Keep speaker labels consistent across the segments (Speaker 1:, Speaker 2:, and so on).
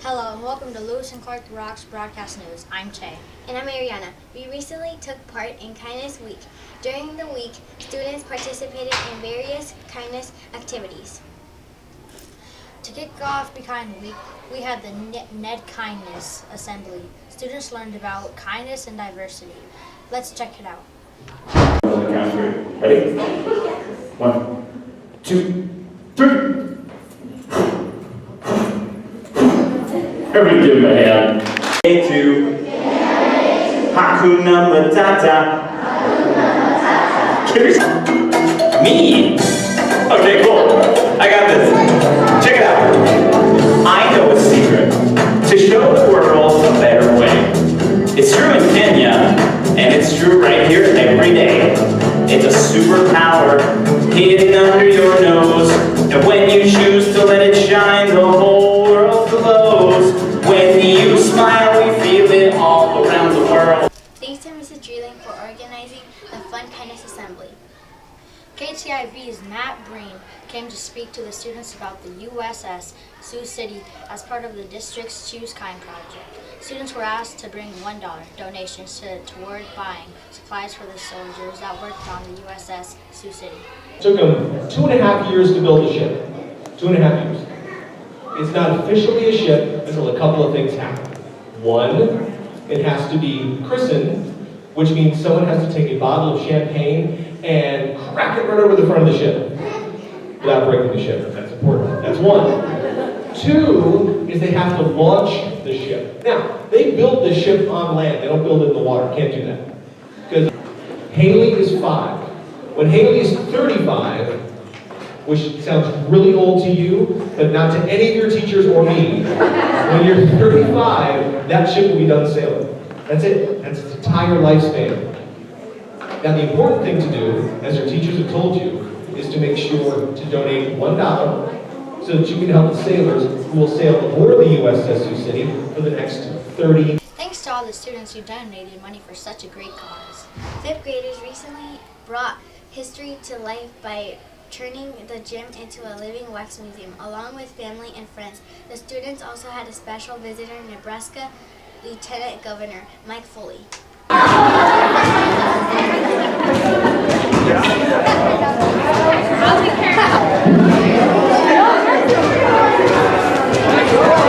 Speaker 1: Hello and welcome to Lewis and Clark Rocks Broadcast News. I'm Che.
Speaker 2: And I'm Ariana. We recently took part in Kindness Week. During the week, students participated in various kindness activities.
Speaker 1: To kick off Be Kind Week, we had the Ned Kindness Assembly. Students learned about kindness and diversity. Let's check it out.
Speaker 3: Ready? 1, 2, 3. Everybody give him a hand. A2. Hakuna Matata. Me? Okay, cool. I got this. Check it out. I know a secret to show the world a better way. It's true in Kenya, and it's true right here every day. It's a superpower hidden under your nose, and when you choose to let it shine, the whole world glows. When you smile, we feel it all around the world.
Speaker 2: Thanks to Mrs. Dreeling for organizing the Fun Kindness Assembly.
Speaker 1: KTIV's Matt Breen came to speak to the students about the USS Sioux City as part of the district's Choose Kind project. Students were asked to bring $1 donations toward buying supplies for the soldiers that worked on the USS Sioux City.
Speaker 4: It took them 2.5 years to build the ship. 2.5 years. It's not officially a ship until a couple of things happen. One, it has to be christened, which means someone has to take a bottle of champagne and crack it right over the front of the ship without breaking the ship. That's important. That's one. Two is they have to launch the ship. Now, they build the ship on land. They don't build it in the water. Can't do that. Because Haley is 5. When Haley is 35, which sounds really old to you, but not to any of your teachers or me, when you're 35, that ship will be done sailing. That's it. That's its entire lifespan. Now, the important thing to do, as your teachers have told you, is to make sure to donate $1 so that you can help the sailors who will sail aboard the USS Sioux City for the next 30.
Speaker 1: Thanks to all the students who donated money for such a great cause.
Speaker 2: 5th graders recently brought history to life by turning the gym into a living wax museum, along with family and friends. The students also had a special visitor, Nebraska Lieutenant Governor Mike Foley.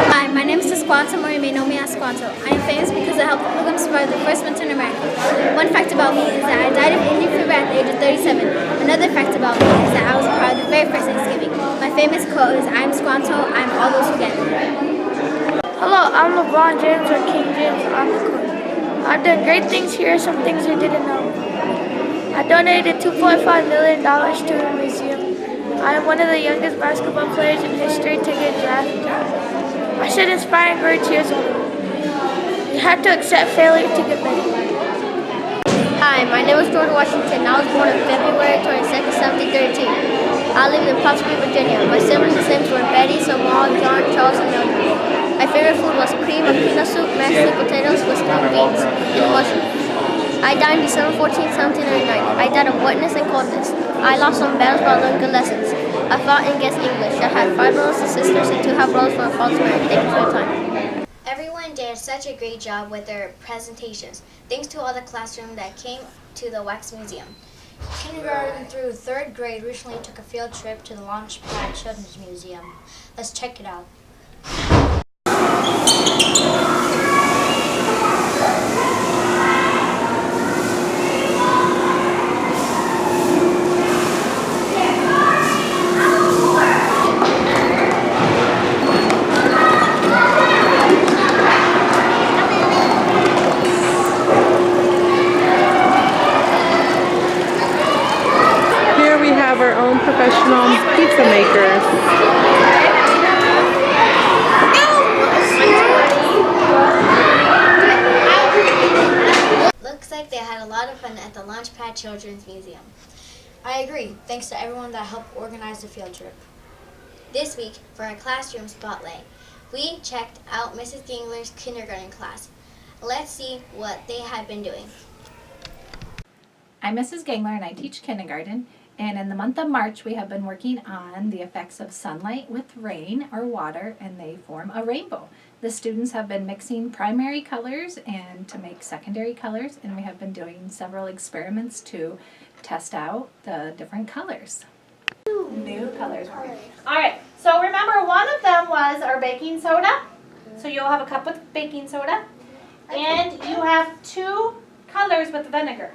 Speaker 5: Hi, my name is Esquanto, or you may know me as Squanto. I am famous because I helped the Pilgrims survive the first winter in America. One fact about me is that I died of Indian fever at the age of 37. Another fact about me is that I was a part of the very first Thanksgiving. My famous quote is, "I'm Squanto, I'm all those who get it."
Speaker 6: Hello, I'm LeBron James or King James on the court. I've done great things here, some things you didn't know. I donated $2.5 million to the museum. I am one of the youngest basketball players in history to get drafted. I should inspire and encourage years older. You have to accept failure to get better.
Speaker 7: Hi, my name is George Washington. I was born on February 22nd, 1732. I live in Potts Creek, Virginia. My siblings' names were Betty, Samal, John, Charles, and Mildred. My favorite food was cream of peanut soup, mashed sweet potatoes with string beans, and mushrooms. I died on December 14, 1799. I died of wetness and coldness. I lost some battles, but I learned good lessons. I fought and guessed English. I had 5 brothers and sisters and 2 half-brothers from a father's marriage. Thank you for your time.
Speaker 2: Everyone did such a great job with their presentations. Thanks to all the classrooms that came to the Wax Museum.
Speaker 1: Kindergarten through 3rd grade recently took a field trip to the Launchpad Children's Museum. Let's check it out.
Speaker 8: Here we have our own professional pizza makers.
Speaker 2: Looks like they had a lot of fun at the Launchpad Children's Museum.
Speaker 1: I agree. Thanks to everyone that helped organize the field trip.
Speaker 2: This week, for our classroom spotlight, we checked out Mrs. Gingler's kindergarten class. Let's see what they have been doing.
Speaker 9: I'm Mrs. Gangler and I teach kindergarten. And in the month of March, we have been working on the effects of sunlight with rain or water, and they form a rainbow. The students have been mixing primary colors and to make secondary colors, and we have been doing several experiments to test out the different colors. New colors. All right, so remember one of them was our baking soda. So you'll have a cup with baking soda, and you have 2 colors with vinegar.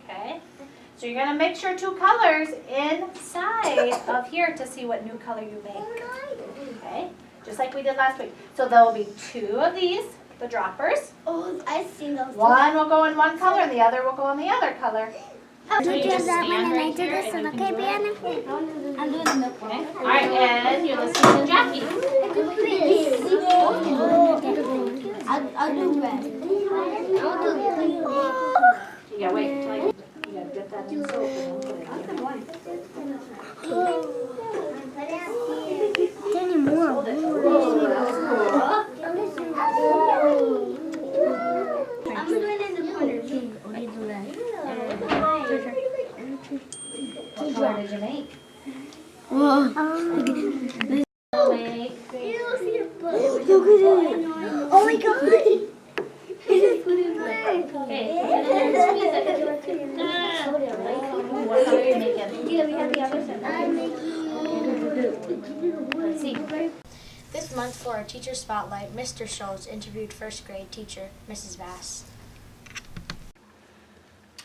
Speaker 9: Okay, so you're gonna mix your 2 colors inside of here to see what new color you make. Okay, just like we did last week. So there will be 2 of these, the droppers.
Speaker 2: Oh, I've seen those.
Speaker 9: One will go in one color, and the other will go in the other color. So you just stand right here, and you can do it.
Speaker 2: I'm doing the milk one.
Speaker 9: Okay. All right, and you're listening to Jackie.
Speaker 2: I'll do red.
Speaker 9: Yeah, wait until you gotta dip that in soap and then put it in.
Speaker 2: I'm doing it in the corner.
Speaker 9: What color did you make?
Speaker 2: Oh my god!
Speaker 9: What color are you making? Let's see.
Speaker 1: This month for our Teacher Spotlight, Mr. Schultz interviewed first grade teacher, Mrs. Bass.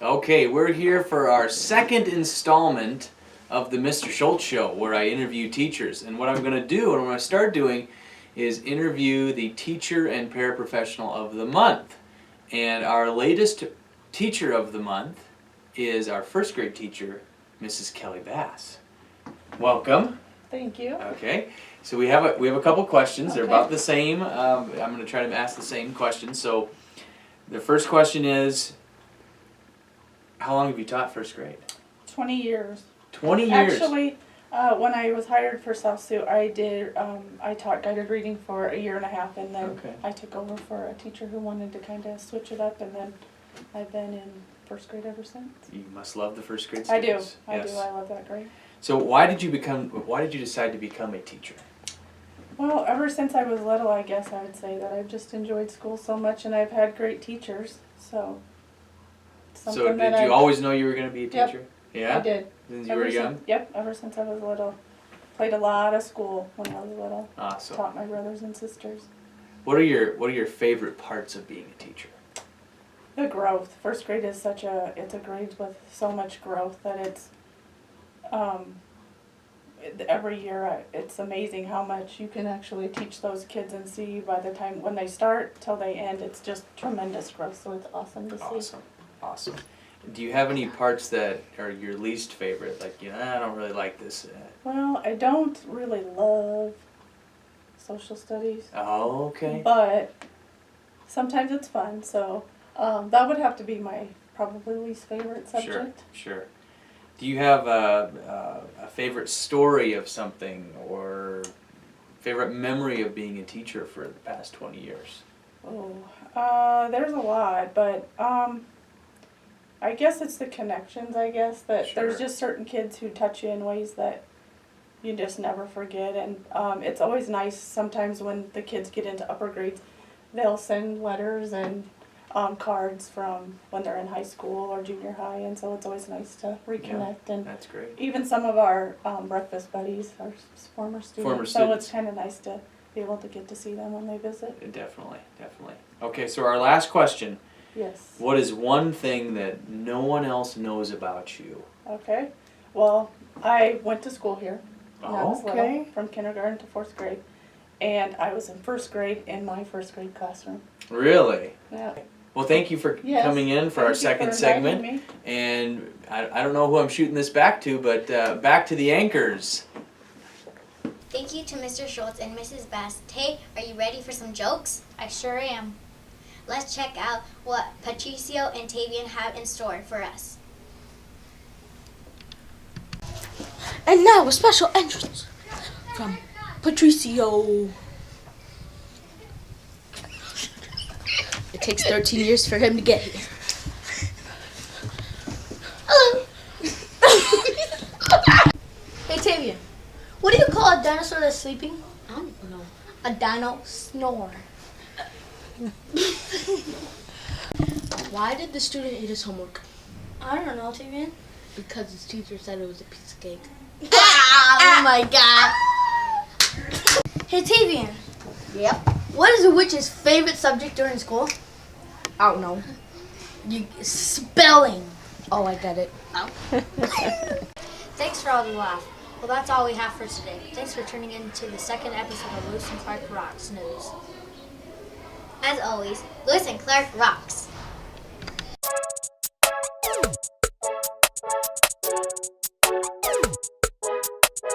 Speaker 10: Okay, we're here for our second installment of the Mr. Schultz Show, where I interview teachers. And what I'm going to do, and what I'm going to start doing, is interview the teacher and paraprofessional of the month. And our latest teacher of the month is our first grade teacher, Mrs. Kelly Bass. Welcome.
Speaker 8: Thank you.
Speaker 10: Okay, so we have a couple questions. They're about the same. I'm going to try to ask the same questions. So the first question is, how long have you taught first grade?
Speaker 8: 20 years.
Speaker 10: 20 years.
Speaker 8: Actually, when I was hired for South Sioux, I taught guided reading for 1.5 years, and then
Speaker 10: Okay.
Speaker 8: I took over for a teacher who wanted to kind of switch it up, and then I've been in first grade ever since.
Speaker 10: You must love the first grade
Speaker 8: I do.
Speaker 10: students.
Speaker 8: I
Speaker 10: Yes.
Speaker 8: do. I love that grade.
Speaker 10: So why did you decide to become a teacher?
Speaker 8: Well, ever since I was little, I guess I would say that I've just enjoyed school so much, and I've had great teachers. So.
Speaker 10: So
Speaker 8: something
Speaker 10: did
Speaker 8: that
Speaker 10: you always know you were going to be a
Speaker 8: Yep.
Speaker 10: teacher? Yeah.
Speaker 8: I did.
Speaker 10: Since you were young.
Speaker 8: Yep, ever since I was little. Played a lot of school when I was little.
Speaker 10: Awesome.
Speaker 8: Taught my brothers and sisters.
Speaker 10: What are your favorite parts of being a teacher?
Speaker 8: The growth. First grade is it's a grade with so much growth that it's, every year it's amazing how much you can actually teach those kids and see by the time when they start till they end. It's just tremendous growth, so it's awesome to see.
Speaker 10: Awesome. Awesome. Do you have any parts that are your least favorite? Like, I don't really like this.
Speaker 8: Well, I don't really love social studies,
Speaker 10: Oh, okay.
Speaker 8: but sometimes it's fun, so that would have to be my probably least favorite subject.
Speaker 10: Sure. Do you have a favorite story of something or favorite memory of being a teacher for the past 20 years?
Speaker 8: Oh, there's a lot, but I guess it's the connections, I guess, that
Speaker 10: Sure.
Speaker 8: there's just certain kids who touch you in ways that you just never forget, and it's always nice sometimes when the kids get into upper grades, they'll send letters and cards from when they're in high school or junior high, and so it's always nice to reconnect. And
Speaker 10: That's great.
Speaker 8: even some of our breakfast buddies are former students, so
Speaker 10: students.
Speaker 8: it's kind of nice to be able to get to see them when they visit.
Speaker 10: Definitely. Okay, so our last question.
Speaker 8: Yes.
Speaker 10: What is one thing that no one else knows about you?
Speaker 8: Okay. Well, I went to school here when I was
Speaker 10: Okay.
Speaker 8: little, from kindergarten to 4th grade, and I was in 1st grade in my 1st grade classroom.
Speaker 10: Really?
Speaker 8: Yeah.
Speaker 10: Well, thank you for
Speaker 8: Yes,
Speaker 10: coming in for
Speaker 8: thank
Speaker 10: our
Speaker 8: you
Speaker 10: second
Speaker 8: for inviting
Speaker 10: segment.
Speaker 8: me.
Speaker 10: And I don't know who I'm shooting this back to, but back to the anchors.
Speaker 2: Thank you to Mr. Schultz and Mrs. Bass. Tay, are you ready for some jokes?
Speaker 1: I sure am.
Speaker 2: Let's check out what Patricio and Tavian have in store for us.
Speaker 11: And now a special entrance from Patricio. It takes 13 years for him to get here.
Speaker 1: dinosaur that's sleeping?
Speaker 11: I don't know. A dino snore. Why did the student eat his homework?
Speaker 1: I don't know, Tavian.
Speaker 11: Because his teacher said it was a piece of cake.
Speaker 1: Oh my god. Hey, Tavian.
Speaker 11: Yep.
Speaker 1: What is a witch's favorite subject during school?
Speaker 11: I don't know.
Speaker 1: Spelling.
Speaker 11: Oh, I get it.
Speaker 1: Thanks for all the laugh. Well, that's all we have for today. Thanks for tuning in to the second episode of Lewis and Clark Rocks News.
Speaker 2: As always, Lewis and Clark rocks.